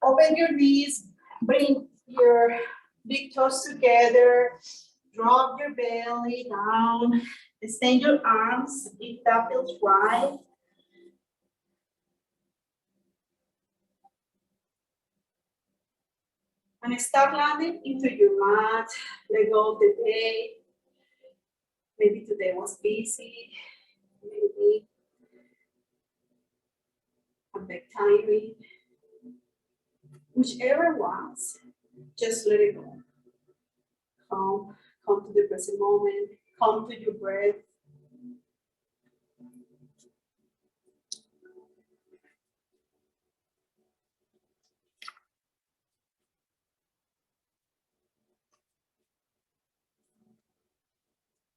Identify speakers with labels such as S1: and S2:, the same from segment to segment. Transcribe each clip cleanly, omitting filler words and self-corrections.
S1: Open your knees, bring your big toes together, drop your belly down, extend your arms if that feels right. And start landing into your mat. Let go of the day. Maybe today was busy. Maybe a bit tiring. Whichever it was, just let it go. Come to the present moment. Come to your breath.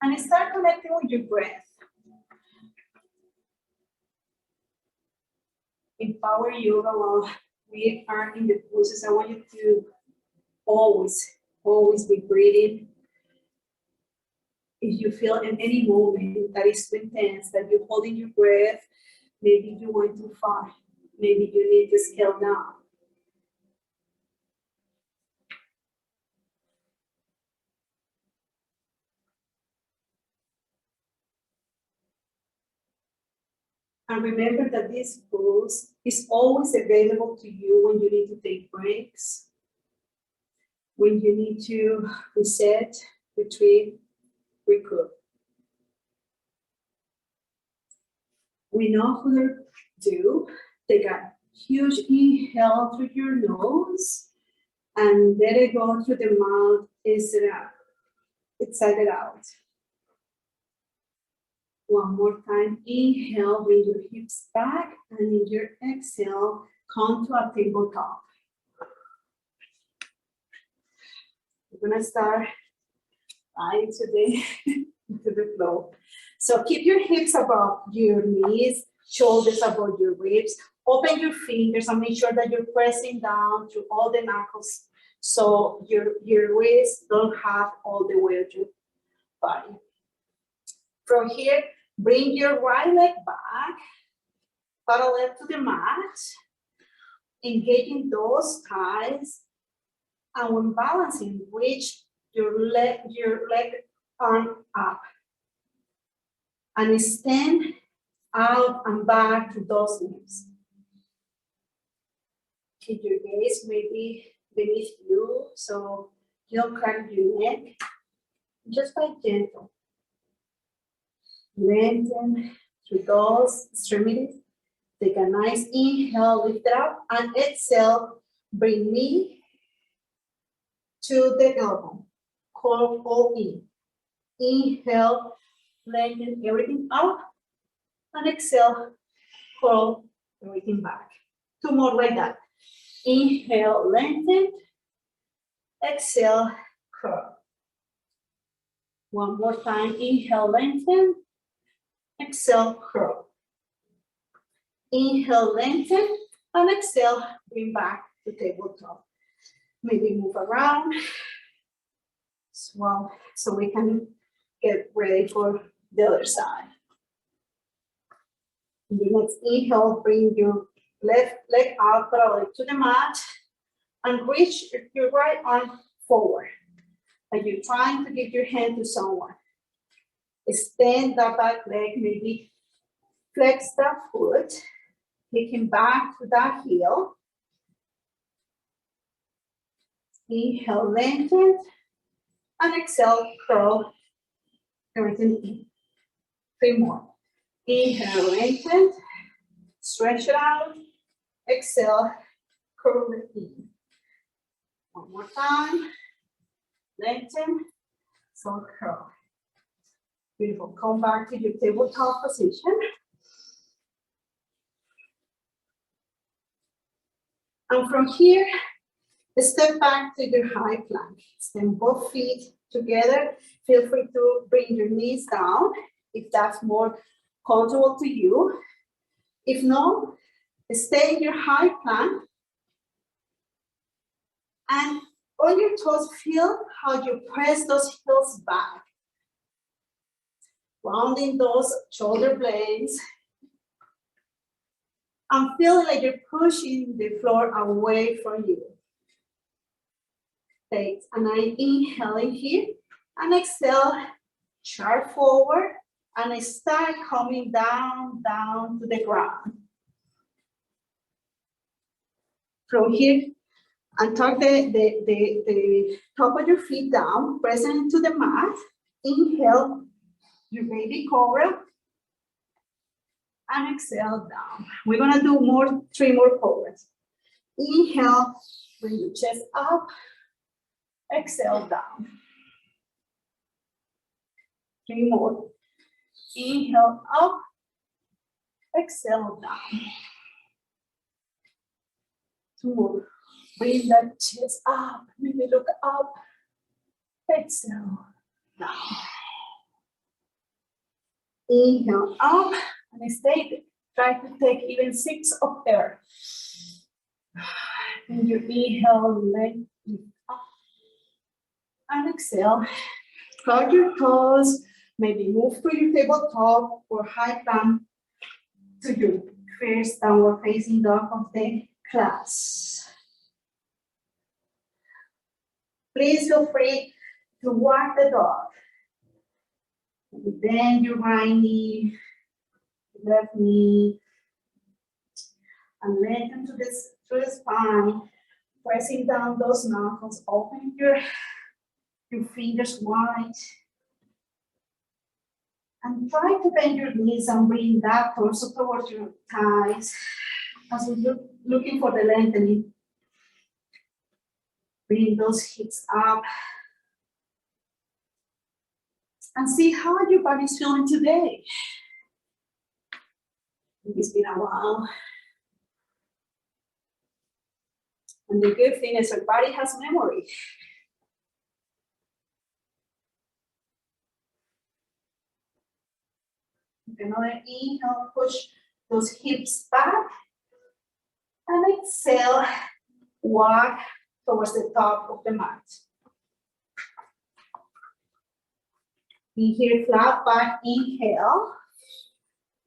S1: And start connecting with your breath. In Power Yoga, while we are in the poses, I want you to always be breathing. If you feel in any moment that is too intense, that you're holding your breath, maybe you went too far. Maybe you need to scale down. And remember that this pose is always available to you when you need to take breaks, when you need to reset, retreat, recoup. We know what to do. Take a huge inhale through your nose and let it go through the mouth. Exhale it out. One more time, inhale, bring your hips back, and in your exhale, come to a tabletop. We're gonna start right today into the flow. So keep your hips above your knees, shoulders above your ribs. Open your fingers and make sure that you're pressing down through all the knuckles so your wrists don't have all the weight of your body. From here, bring your right leg back, parallel to the mat, engaging those thighs, and when balancing, reach your leg arm up, and extend out and back to those knees. Keep your gaze maybe beneath you, so you don't crack your neck. Just by gentle. Lengthen through those extremities. Take a nice inhale, lift it up, and exhale, bring knee to the elbow. Curl all in. Inhale, lengthen everything up, and exhale, curl everything back. Two more like that. Inhale, lengthen, exhale, curl. One more time, inhale, lengthen, exhale, curl. Inhale, lengthen, and exhale, bring back to tabletop. Maybe move around as well, so we can get ready for the other side. In the next inhale, bring your left leg out parallel to the mat and reach your right arm forward. Like you're trying to give your hand to someone. Extend that back leg, maybe flex that foot, taking back to that heel. Inhale, lengthen, and exhale, curl everything in. Three more. Inhale, lengthen, stretch it out, exhale, curl it in. One more time, lengthen, so curl. Beautiful, come back to your tabletop position. And from here, step back to your high plank. Stand both feet together. Feel free to bring your knees down if that's more comfortable to you. If not, stay in your high plank. And on your toes, feel how you press those heels back. Rounding those shoulder blades. and feeling like you're pushing the floor away from you. Take an inhale in here and exhale, chart forward and start coming down, down to the ground. From here, and tuck the top of your feet down, pressing into the mat. Inhale, your baby cobra, and exhale down. We're gonna do three more cobras. Inhale, bring your chest up, exhale down. Three more. Inhale up, exhale down. Two more. Bring that chest up, maybe look up, exhale down. Inhale up and stay. Try to take even 6 of air. And you inhale, leg up. And exhale. Curl your toes. Maybe move to your tabletop or high plank to your first downward facing dog of the class. Please feel free to walk the dog. Bend your right knee, left knee, and lengthen through the spine, pressing down those knuckles. Open your fingers wide. And try to bend your knees and bring that torso towards your thighs as you're looking for the lengthening. Bring those hips up. And see how your body's feeling today. It's been a while. And the good thing is your body has memory. Another inhale, push those hips back. And exhale, walk towards the top of the mat. Inhale, flat back, inhale.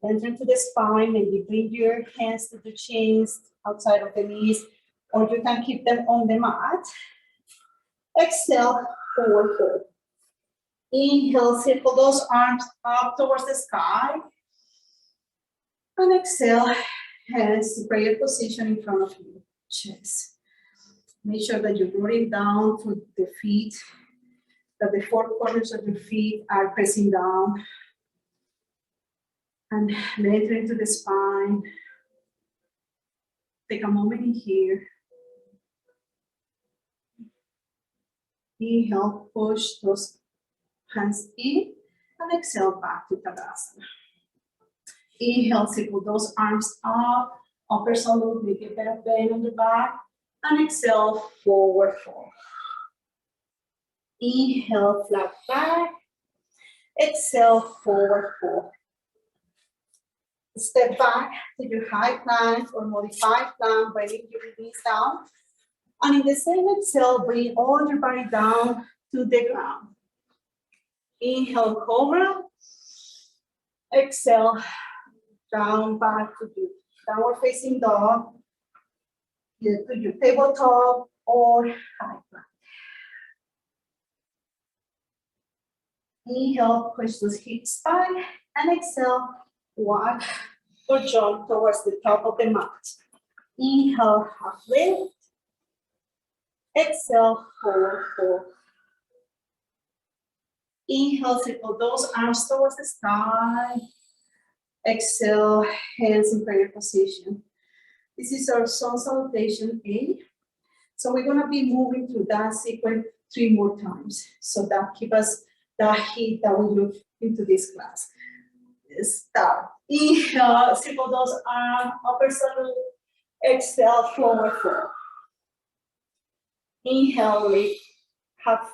S1: Enter to the spine, maybe bring your hands to the chins, outside of the knees, or you can keep them on the mat. Exhale, forward fold. Inhale, circle those arms up towards the sky. And exhale, hands to prayer position in front of you, chest. Make sure that you're rooting down to the feet, that the four corners of your feet are pressing down. And enter into the spine. Take a moment in here. Inhale, push those hands in, and exhale back to Tadasana. Inhale, circle those arms up, upper salute, make a bit of bend on the back, and exhale, forward fold. Inhale, flat back, exhale, forward fold. Step back to your high plank or modified plank, bringing your knees down. And in the same exhale, bring all your body down to the ground. Inhale, cobra. Exhale, down back to the downward facing dog. Either to your tabletop or high plank. Inhale, push those hips back, and exhale, walk or jump towards the top of the mat. Inhale, half lift. Exhale, forward fold. Inhale, circle those arms towards the sky. Exhale, hands in prayer position. This is our sun salutation A. So we're gonna be moving through that sequence 3 more times. So that keeps us that heat that we look into this class. Start. Inhale, circle those arms, upper salute. Exhale, forward fold. Inhale, lift, half.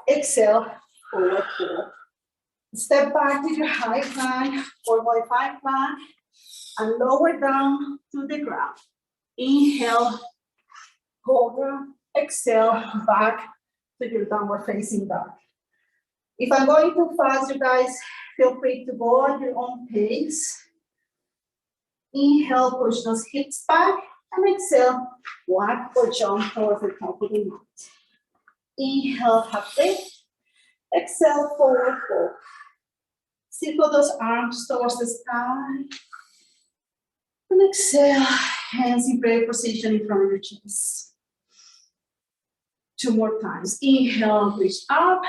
S1: Exhale, forward fold. Step back to your high plank or modified plank and lower down to the ground. Inhale, cobra. Exhale, back to your downward facing dog. If I'm going too fast, you guys feel free to go at your own pace. Inhale, push those hips back, and exhale, walk or jump towards the top of the mat. Inhale, half lift. Exhale, forward fold. Circle those arms towards the sky. And exhale, hands in prayer position in front of your chest. 2 more times. Inhale, reach up.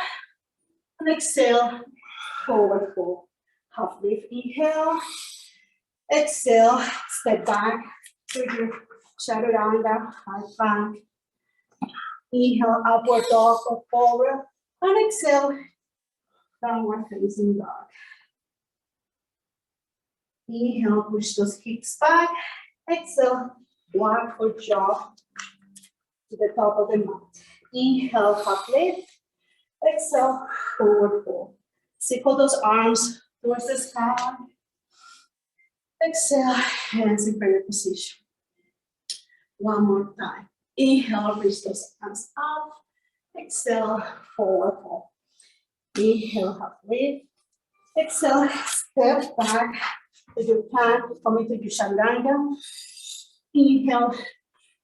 S1: And exhale, forward fold. Half lift, inhale. Exhale, step back to your chaturanga, high plank. Inhale, upward dog or forward. And exhale, downward facing dog. Inhale, push those hips back. Exhale, walk or jog to the top of the mat. Inhale, half lift. Exhale, forward fold. Circle those arms towards the sky. Exhale, hands in prayer position. 1 more time. Inhale, reach those arms up. Exhale, forward fold. Inhale, half lift. Exhale, step back to your plank, come into your chaturanga. Inhale,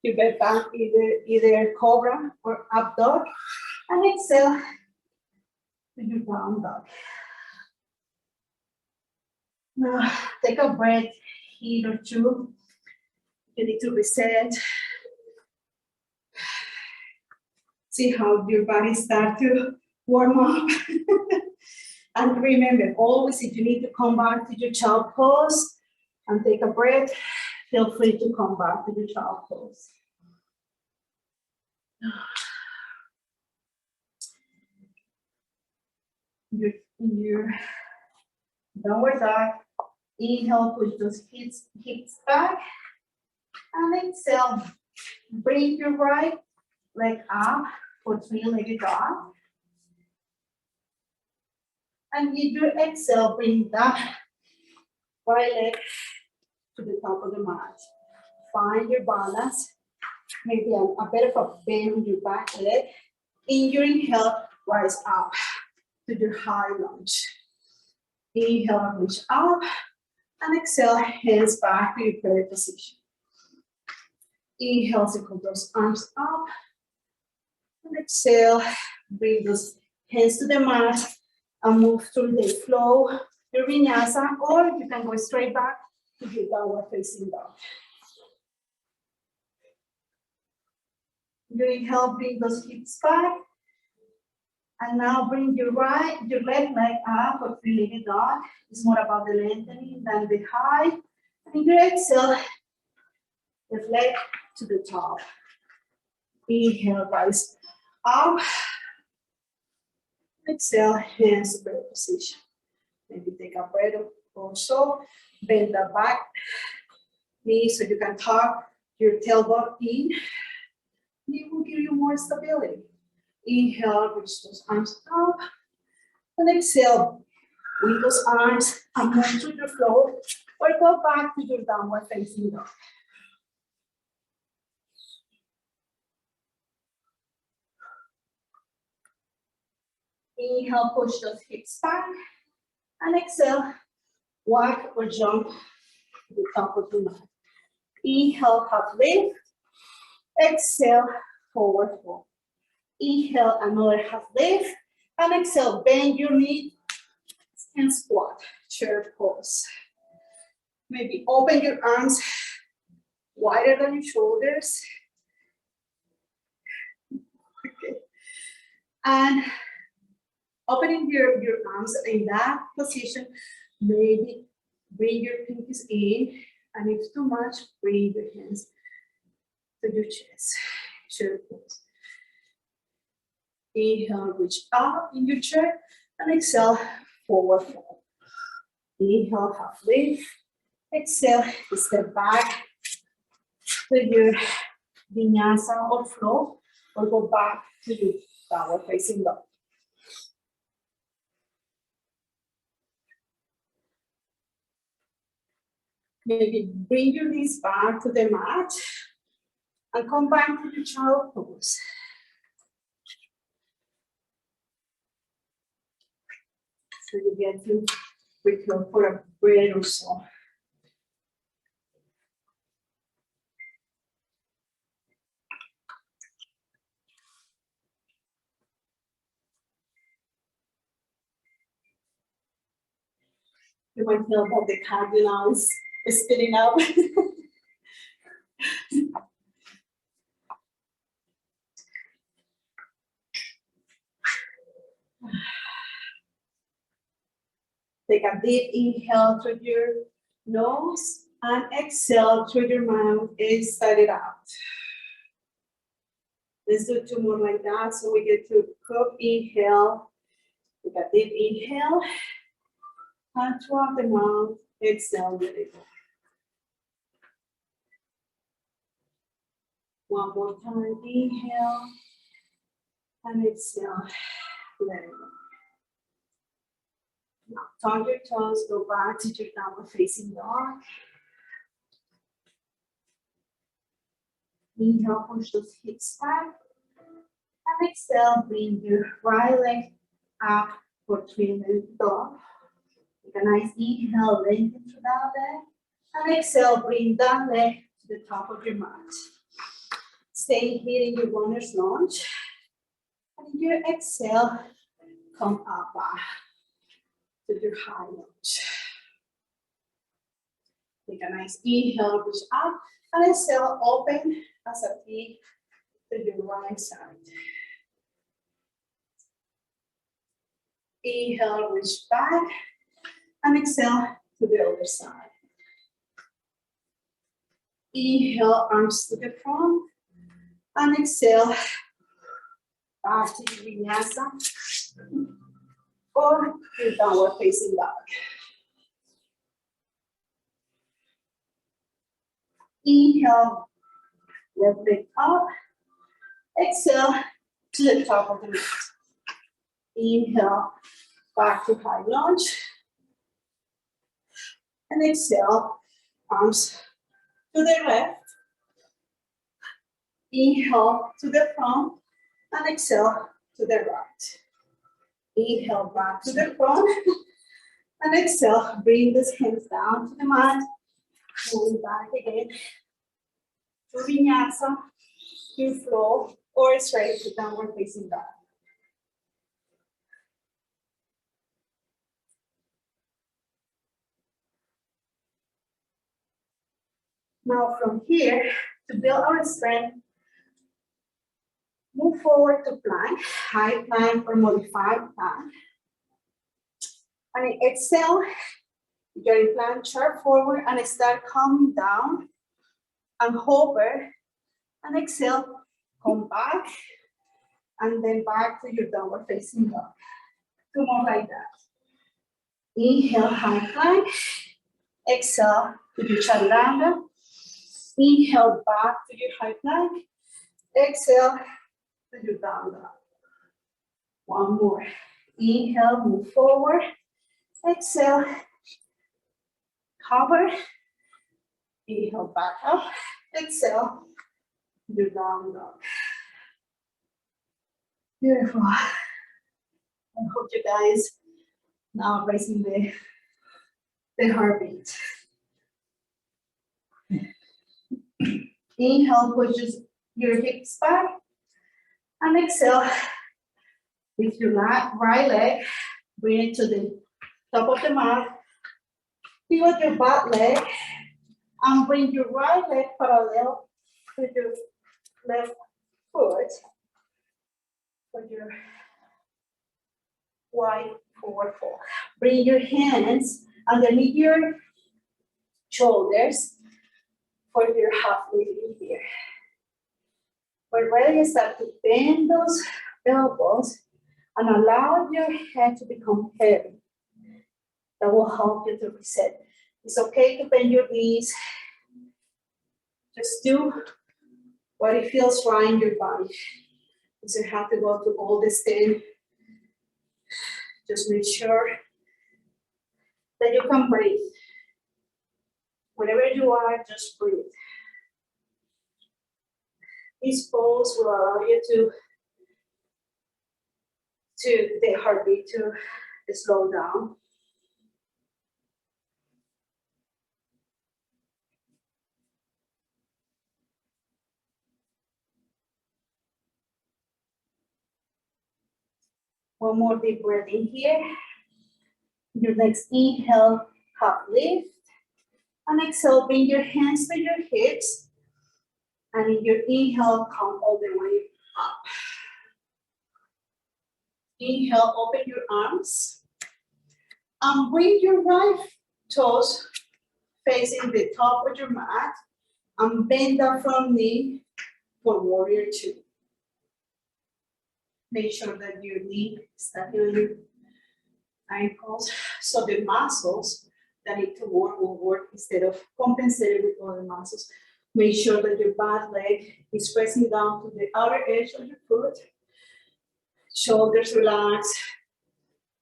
S1: you get back either cobra or up dog. And exhale to your down dog. Now, take a breath, here or two. You need to reset. See how your body starts to warm up. And remember, always if you need to come back to your child pose and take a breath, feel free to come back to your child pose. Your downward dog. Inhale, push those hips back. And exhale, bring your right leg up for three-legged dog. And with your exhale, bring that right leg to the top of the mat. Find your balance. Maybe a bit of a bend in your back leg. In your inhale, rise up to your high lunge. Inhale, reach up. And exhale, hands back to your prayer position. Inhale, circle those arms up. And exhale, bring those hands to the mat and move through the flow, your vinyasa, or you can go straight back to your downward facing dog. You inhale, bring those hips back. And now bring your left leg up for three-legged dog. It's more about the lengthening than the high. And you exhale, left leg to the top. Inhale, rise up. Exhale, hands to prayer position. Maybe take a breath or so. Bend the back knee so you can tuck your tailbone in. It will give you more stability. Inhale, reach those arms up. And exhale, with those arms and move through the floor or go back to your downward facing dog. Inhale, push those hips back. And exhale, walk or jump to the top of the mat. Inhale, half lift. Exhale, forward fold. Inhale, another half lift. And exhale, bend your knee and squat, chair pose. Maybe open your arms wider than your shoulders. Okay. And opening your arms in that position, maybe bring your pinkies in, and if too much, bring your hands to your chest, chair pose. Inhale, reach up in your chair, and exhale, forward fold. Inhale, half lift. Exhale, step back to your vinyasa or flow, or go back to your downward facing dog. Maybe bring your knees back to the mat and come back to your child pose. So you get to refill for a breath or so. You might feel that the cardinal is spinning up. Take a deep inhale through your nose and exhale through your mouth and start it out. Let's do 2 more like that so we get to cup inhale. Take a deep inhale and throughout the mouth, exhale, let it go. One more time, inhale and exhale, let it go. Now, turn your toes, go back to your downward facing dog. Inhale, push those hips back. And exhale, bring your right leg up for three-legged dog. Take a nice inhale, lengthen through that leg. And exhale, bring that leg to the top of your mat. Stay here in your runner's lunge. And in your exhale, come up back to your high lunge. Take a nice inhale, reach up, and exhale, open as a T to your right side. Inhale, reach back, and exhale to the other side. Inhale, arms to the front, and exhale, back to your vinyasa, or your downward facing dog. Inhale, left leg up, exhale to the top of the mat. Inhale, back to high lunge, and exhale, arms to the left. Inhale to the front, and exhale to the right. Inhale back to the front, and exhale, bring these hands down to the mat, moving back again to vinyasa, to flow, or straight to downward facing dog. Now from here, to build our strength, move forward to plank, high plank or modified plank. And exhale, you're in plank, sharp forward, and start coming down and hover. And exhale, come back, and then back to your downward facing dog. 2 more like that. Inhale, high plank. Exhale to your chaturanga. Inhale, back to your high plank. Exhale to your down dog. 1 more. Inhale, move forward. Exhale, hover. Inhale, back up. Exhale, your down dog. Beautiful. I hope you guys now raising the heartbeat. Inhale, pushes your hips back. And exhale, with your right leg, bring it to the top of the mat. Pivot your back leg and bring your right leg parallel to your left foot for your wide forward fold. Bring your hands underneath your shoulders for your half lifting here. We're ready to start to bend those elbows and allow your head to become heavy. That will help you to reset. It's okay to bend your knees. Just do what it feels right in your body. You don't have to go to all the stand. Just make sure that you can breathe. Wherever you are, just breathe. This pose will allow you to the heartbeat to slow down. One more deep breath in here. Your next inhale, half lift. And exhale, bring your hands to your hips. And in your inhale, come all the way up. Inhale, open your arms. And bring your right toes facing the top of your mat. And bend the front knee for warrior two. Make sure that your knee is touching on your ankles, so the muscles that need to work will work instead of compensating with other muscles. Make sure that your back leg is pressing down to the outer edge of your foot. Shoulders relax.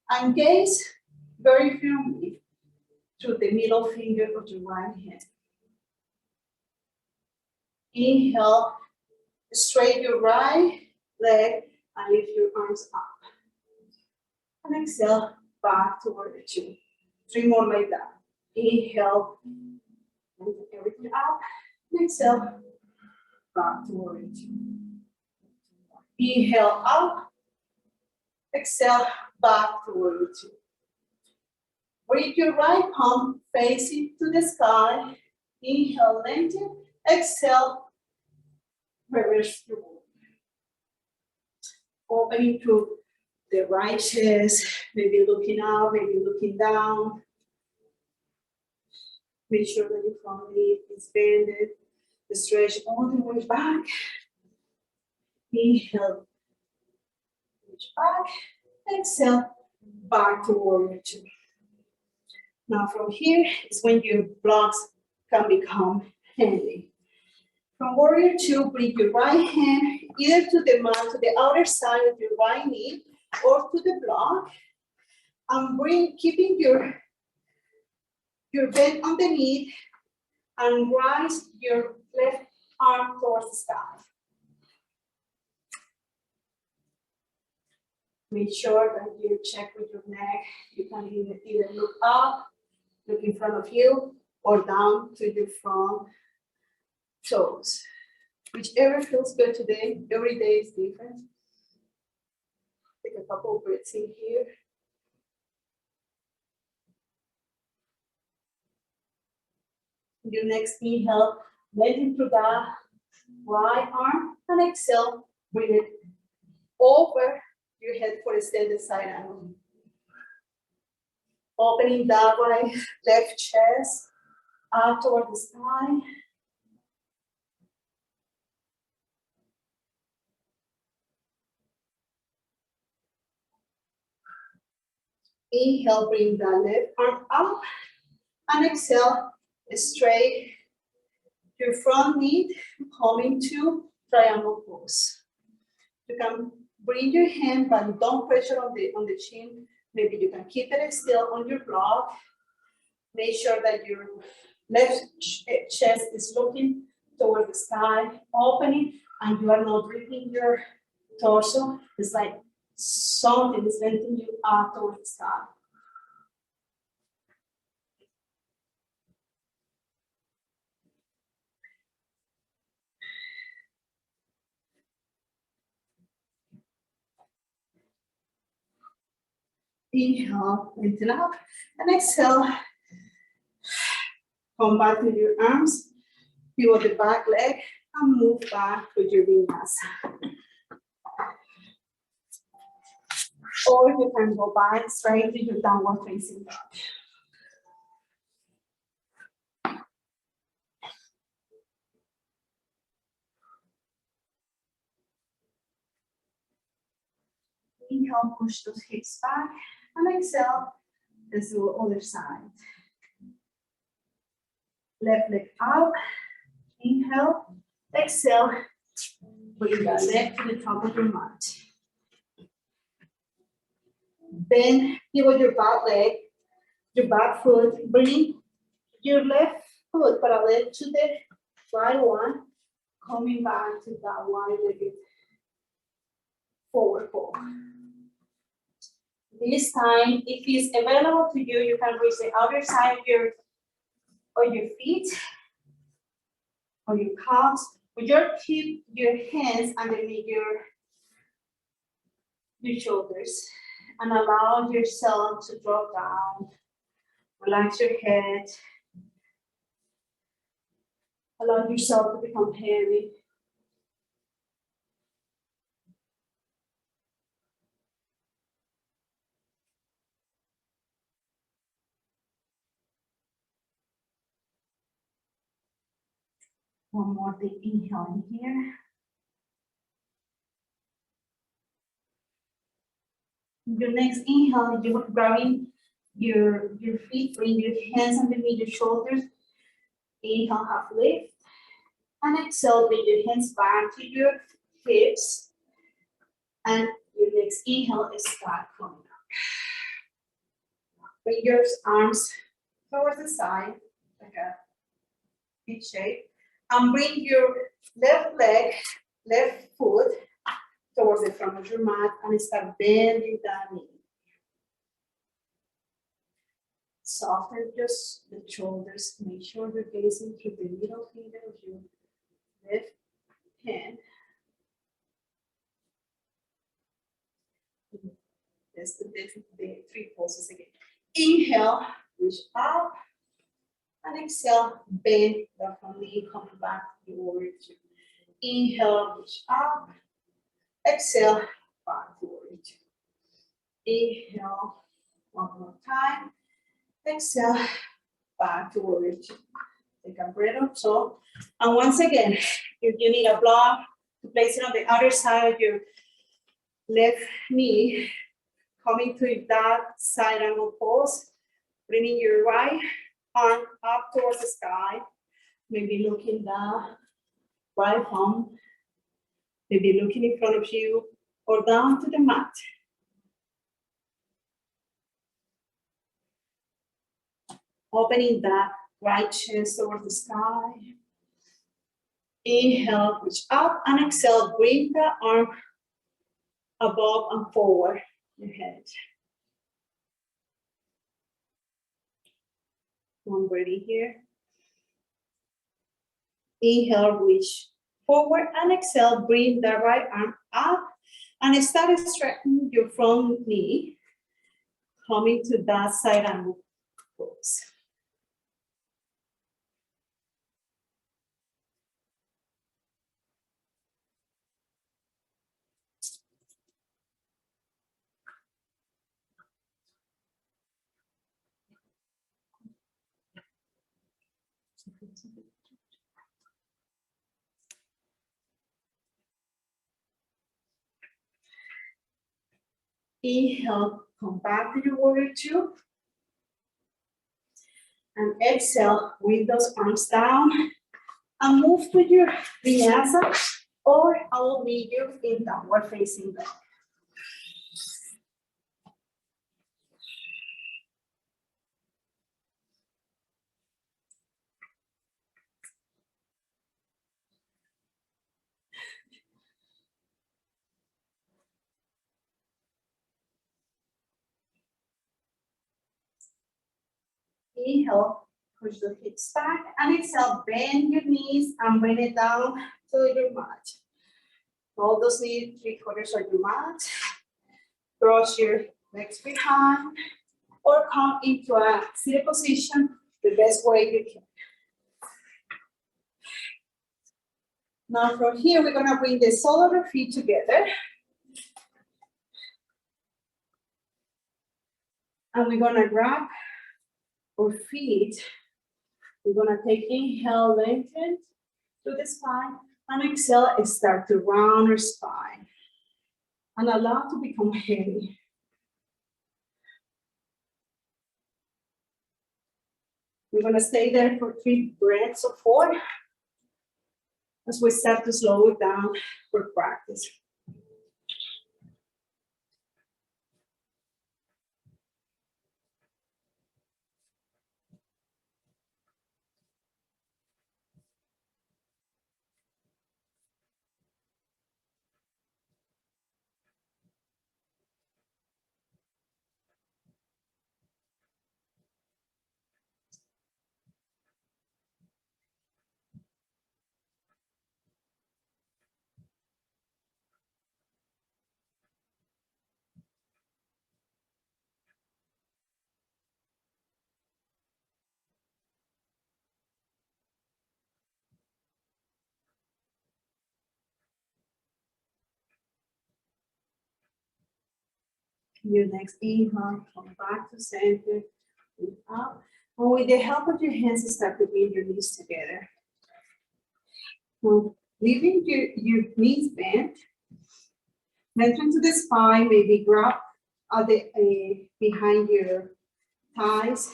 S1: And gaze very firmly through the middle finger of your right hand. Inhale, straighten your right leg and lift your arms up. And exhale, back to warrior two. 3 more like that. Inhale, and everything up. And exhale, back to warrior two. Inhale up. Exhale, back to warrior two. Bring your right palm facing to the sky. Inhale, lengthen. Exhale, reverse through. Opening through the right chest, maybe looking up, maybe looking down. Make sure that your front knee is bended. Stretch all the way back. Inhale, reach back. Exhale, back to warrior two. Now from here is when your blocks can become handy. From warrior two, bring your right hand either to the mat, to the outer side of your right knee, or to the block, and keeping your bend underneath, and rise your left arm towards the sky. Make sure that you check with your neck. You can either look up, look in front of you, or down to your front toes. Whichever feels good today. Every day is different. Take a couple of breaths in here. Your next inhale, bend through that right arm, and exhale, bring it over your head for extended side angle. Opening that right left chest up toward the sky. Inhale, bring the left arm up, and exhale, straight your front knee, coming to triangle pose. You can bring your hand, but don't pressure on the chin. Maybe you can keep it still on your block. Make sure that your left chest is looking toward the sky, opening, and you are not gripping your torso. It's like something is lifting you up toward the sky. Inhale, lengthen up, and exhale. Come back to your arms, pivot the back leg, and move back with your vinyasa. Or you can go back straight to your downward facing dog. Inhale, push those hips back, and exhale, let's do the other side. Left leg up, inhale, exhale, bring the leg to the top of your mat. Then pivot your back leg, your back foot, bring your left foot parallel to the right one, coming back to that wide-legged forward fold. This time, if it's available to you, you can reach the outer side of your feet or your calves. But you keep your hands underneath your shoulders and allow yourself to drop down Relax your head. Allow yourself to become heavy. One more deep inhale in here. Your next inhale, you're grabbing your feet, bring your hands underneath your shoulders. Inhale, half lift. And exhale, bring your hands back to your hips. And your next inhale is start coming up. Bring your arms towards the side, like a V shape. And bring your left leg, left foot towards the front of your mat and start bending that knee. Soften just the shoulders. Make sure you're gazing through the middle finger of your left hand. That's the three pulses again. Inhale, reach up. And exhale, bend the front knee, coming back to the warrior two. Inhale, reach up. Exhale, back to warrior two. Inhale, one more time. Exhale, back to warrior two. Take a breath or so. And once again, if you need a block to place it on the other side of your left knee, coming to that side angle pose, bringing your right arm up towards the sky, maybe looking down, right palm, maybe looking in front of you or down to the mat. Opening that right chest towards the sky. Inhale, reach up, and exhale, bring the arm above and forward your head. One breath in here. Inhale, reach forward, and exhale, bring the right arm up, and start straightening your front knee, coming to that side angle pose. Inhale, come back to your warrior two. And exhale, with those arms down. And move to your vinyasa, or I will lead you in downward facing dog. Inhale, push the hips back, and exhale, bend your knees and bring it down to your mat. Hold those knees 3/4 of your mat. Cross your legs behind, or come into a seated position the best way you can. Now from here, we're gonna bring the sole of our feet together. And we're gonna grab our feet. We're gonna take inhale, lengthen through the spine, and exhale, and start to round our spine. And allow to become heavy. We're gonna stay there for 3 breaths or 4 as we start to slow it down for practice. Your next inhale, come back to center, lift up. And with the help of your hands, start to bring your knees together. So leaving your knees bent, lengthen to the spine, maybe grab behind your thighs,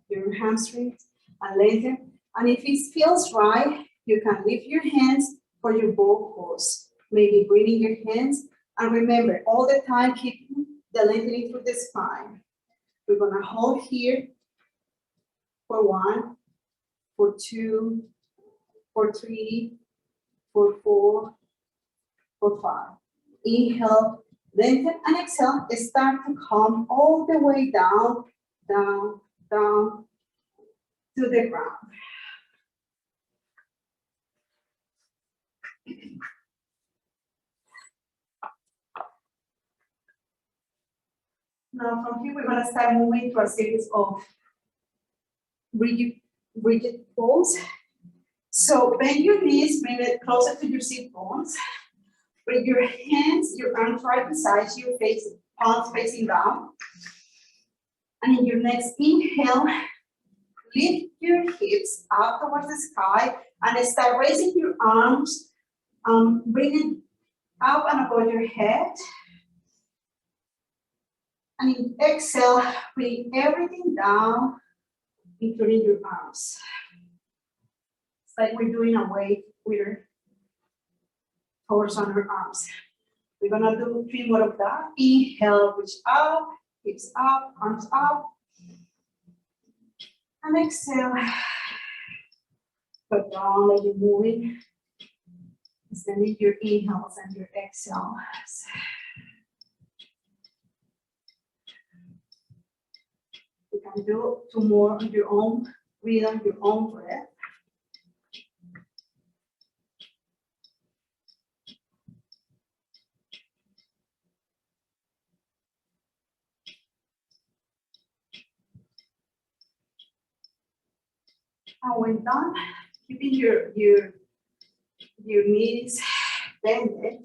S1: your hamstrings, and lengthen. And if it feels right, you can lift your hands for your bow pose. Maybe bringing your hands, and remember, all the time, keep the lengthening through the spine. We're gonna hold here for 1, for 2, for 3, for 4, for 5. Inhale, lengthen, and exhale. Start to come all the way down, down, down to the ground. Now from here, we're gonna start moving to a series of rigid pose. So bend your knees, bring it closer to your sit bones. Bring your hands, your arms right beside you, palms facing down. And in your next inhale, lift your hips up towards the sky and start raising your arms, bring it up and above your head. And in exhale, bring everything down, including your arms. It's like we're doing a wave with our toes on our arms. We're gonna do 3 more of that. Inhale, reach up, hips up, arms up. And exhale. Put down like you're moving. Extending your inhales and your exhales. You can do 2 more on your own rhythm, your own breath. And when done, keeping your knees bended.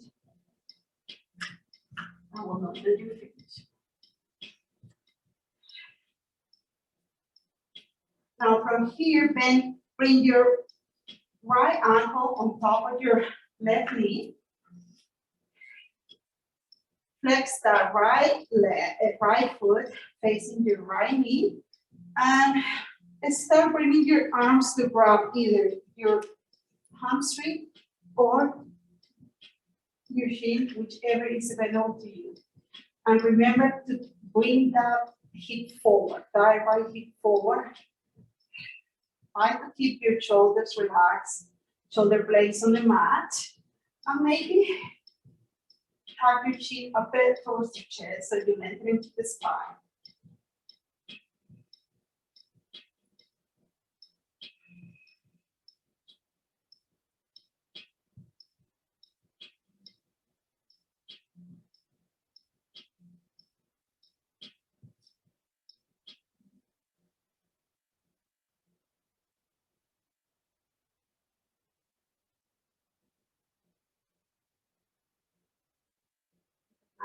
S1: I will not let you finish. Now from here, bring your right ankle on top of your left knee. Flex the right foot facing your right knee. And start bringing your arms to grab either your hamstring or your shin, whichever is available to you. And remember to bring that hip forward, thigh right hip forward. Try to keep your shoulders relaxed, shoulder blades on the mat, and maybe tuck your chin a bit towards the chest so you enter into the spine.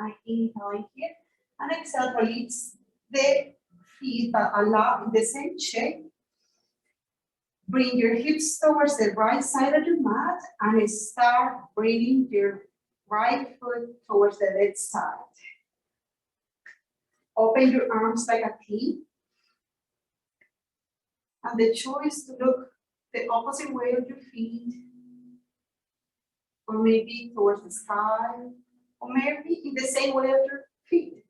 S1: I inhale here and exhale, release the feet but allow in the same shape. Bring your hips towards the right side of the mat and start bringing your right foot towards the left side. Open your arms like a T. And the choice to look the opposite way of your feet, or maybe towards the sky, or maybe in the same way of your feet.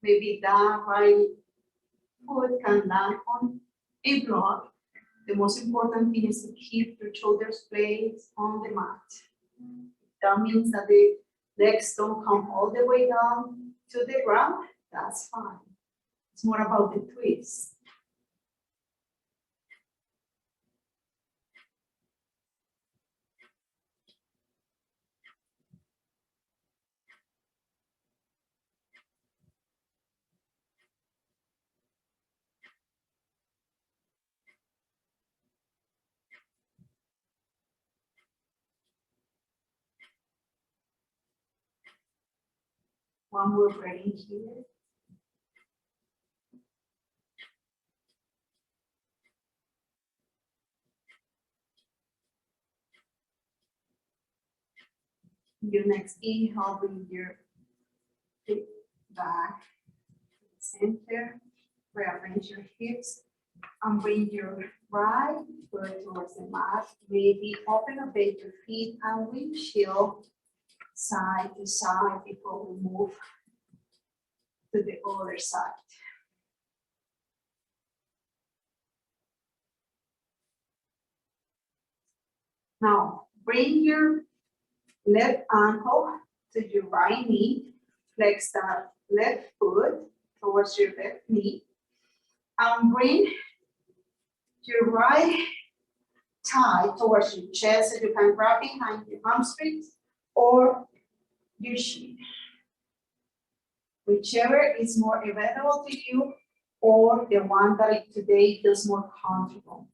S1: Maybe that right foot can land on a block. The most important thing is to keep your shoulders blades on the mat. That means that the legs don't come all the way down to the ground. That's fine. It's more about the twist. One more breathing here. Your next inhale, bring your feet back to the center. Rearrange your hips and bring your right foot towards the mat. Maybe open a bit your feet and windshield side to side before we move to the other side. Now, bring your left ankle to your right knee. Flex that left foot towards your left knee. And bring your right thigh towards your chest so you can grab behind your hamstrings or your shin. Whichever is more available to you or the one that today feels more comfortable.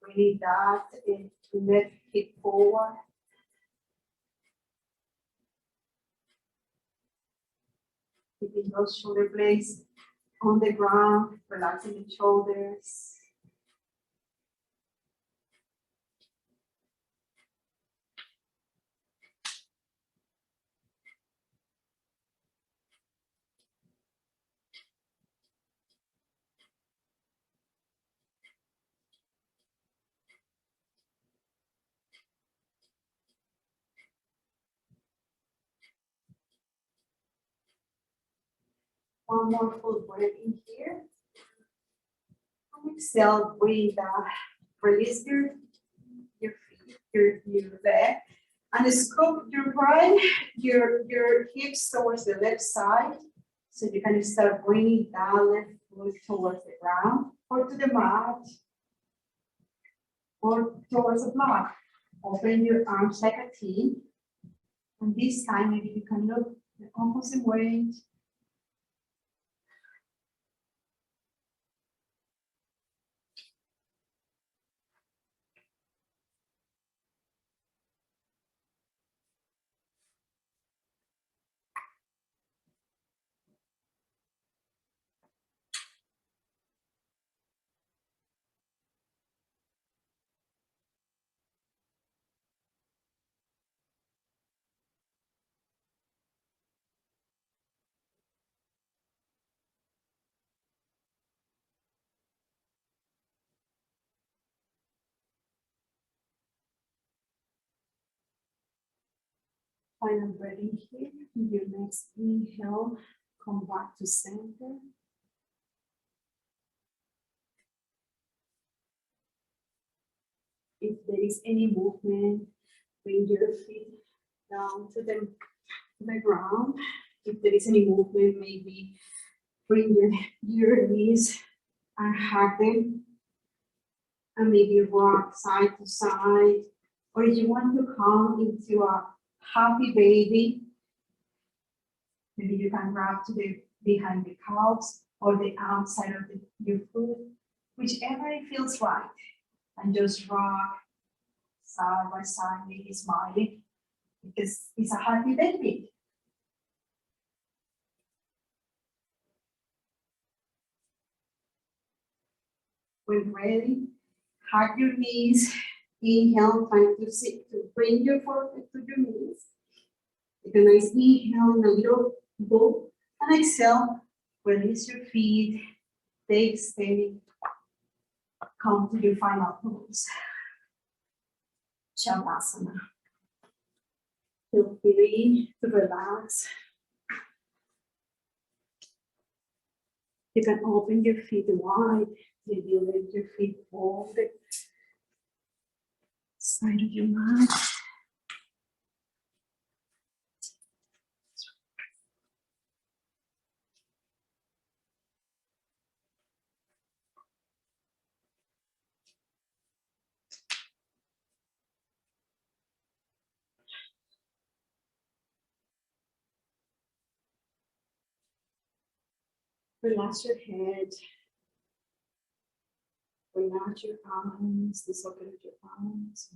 S1: Bring that left hip forward. Keeping those shoulder blades on the ground, relaxing the shoulders. One more full breath in here. And exhale, breathe out. Release your feet, your leg. And scoop your your hips towards the left side. So you can start bringing down left foot towards the ground or to the mat or towards the block. Open your arms like a T. And this time, maybe you can look the opposite way. Final breathing here. Your next inhale, come back to center. If there is any movement, bring your feet down to the ground. If there is any movement, maybe bring your knees and hug them. And maybe rock side to side. Or if you want to come into a happy baby, maybe you can grab to the behind the calves or the outside of your foot, whichever it feels right. And just rock side by side, maybe smiling, because it's a happy baby. When ready, hug your knees. Inhale, trying to sit, to bring your forehead to your knees. Take a nice inhale in a little bow, and exhale, release your feet, take steady, come to your final pose. Shavasana. Feel free to relax. You can open your feet wide, maybe lift your feet forward, side of your mat. Relax your head. Relax your arms, the socket of your arms.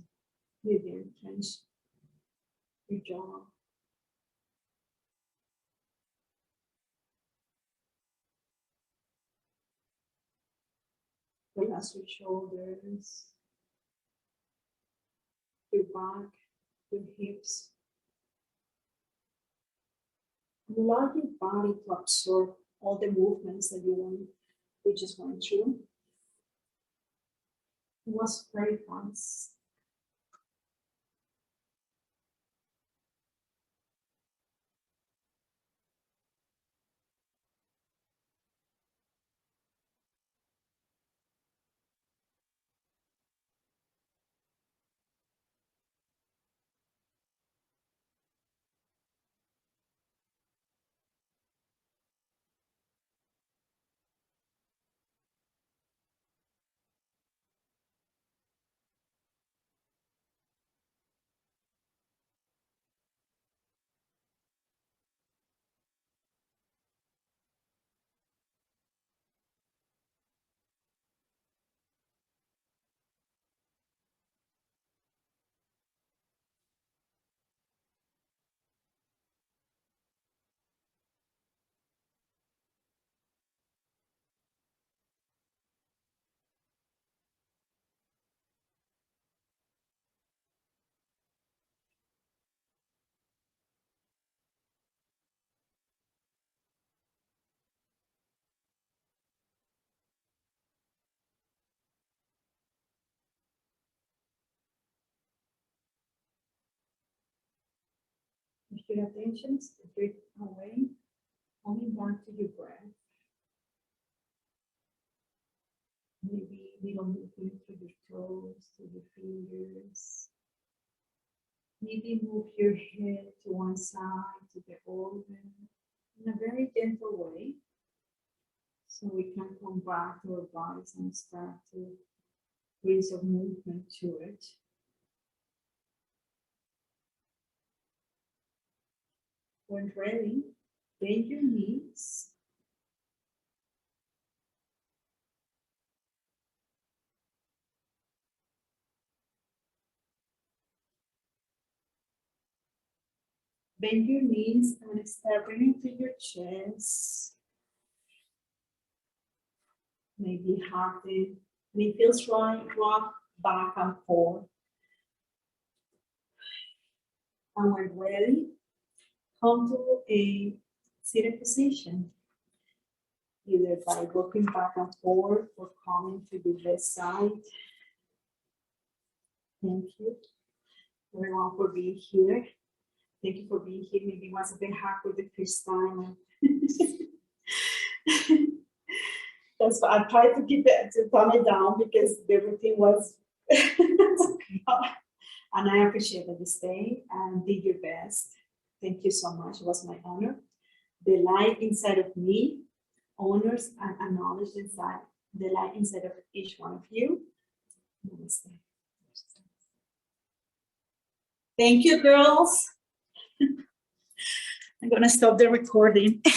S1: Maybe intention. your jaw. Relax your shoulders, your back, your hips. Allow your body to absorb all the movements that we just went through. It was very fast. If your attention is drift away, coming back to your breath. Maybe little movement through your toes, through your fingers. Maybe move your head to one side, to the other, in a very gentle way. So we can come back to our bodies and start to bring some movement to it. When ready, bend your knees. Bend your knees and start bringing to your chest. Maybe half it. When it feels right, rock back and forth. And when ready, come to a seated position. Either by rocking back and forth or coming to the left side. Thank you, everyone, for being here. Thank you for being here. Maybe it was a bit hard for the first time. That's why I tried to keep it, to tone it down because the routine was, and I appreciate that you stayed and did your best. Thank you so much. It was my honor. The light inside of me honors and acknowledges inside the light inside of each one of you. Namaste. Thank you, girls. I'm gonna stop the recording.